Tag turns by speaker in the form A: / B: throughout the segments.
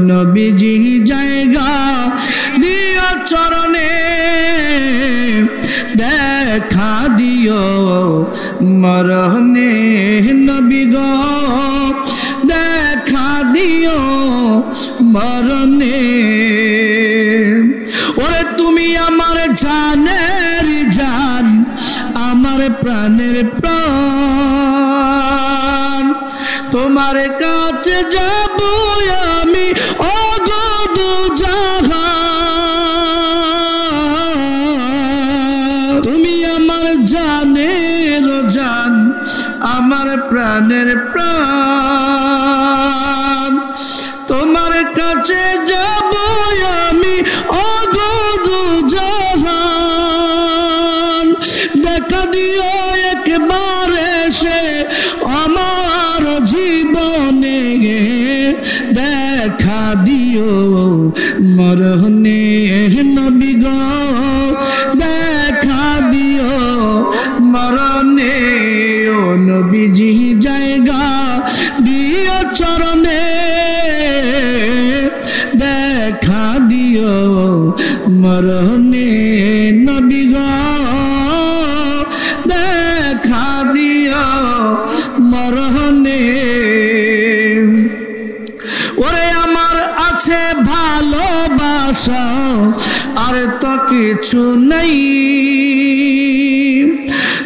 A: নবীজি জায়গা দিও চরণে দেখা দিও মরণে নবী গো দেখা দিও মরণে ওরে তুমি আমার জানের জান আমার প্রাণের প্রাণ তোমার কাছে যাব আমি ওগো দুজাহান তুমি আমার জানের জান আমার প্রাণের প্রাণ তোমার কাছে যাব আমি ওগো দুজাহান দেখা দিও একবার এসে আমার জীবনে দেখা দিও মরণে নবী গো দেখা দিও মরণে ও নবীজি জায়গা দিও চরণে দেখা দিও মরণে নবী গো দেখা দিও মরণে ওরে আমার আছে ভালোবাসা আর তো কিছু নেই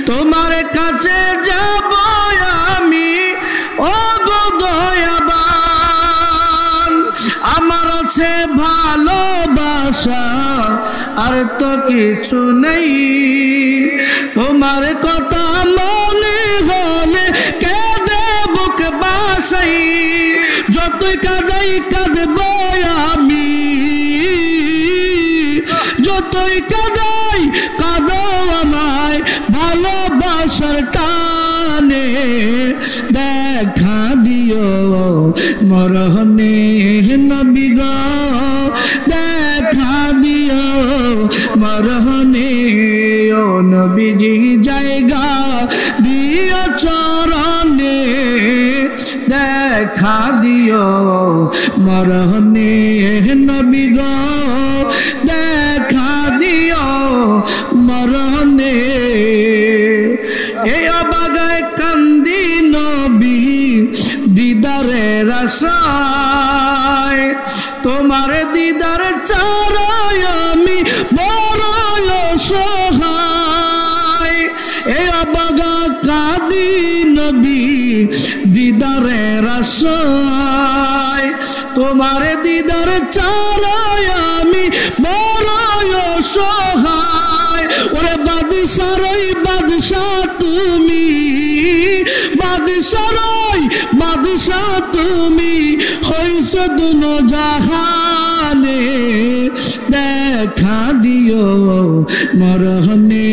A: তোমার কাছে যাব আমি ও গো দয়াবান আমার আছে ভালোবাসা আর তো কিছু নেই তোমার কথা মনে হলে কেঁদে বুক বাসাই যতই কাঁদাই কাঁদবো আমি যতই কাঁদাই কাঁদো আমায় ভালোবাসার টানে দেখা দিও মরণে নবী গো দেখা দিও মরণে ও নবীজি জায়গা দিও চরণে দেখা দিও মরণে নবী গো দেখা দিও মরণে এই অবাগায় কান্দি নবী দিদারের আশায় তোমার দিদার চারায় আমি বড় অসহায় এই অবাগা কাঁদি নবী দিদারের আশায় তোমার দিদার চারায় আমি বড় অসহায় ওরে বাদশারই বাদশাহ তুমি বাদশারই বাদশাহ তুমি হইছ দুনো জাহানে দেখা দিও মরণে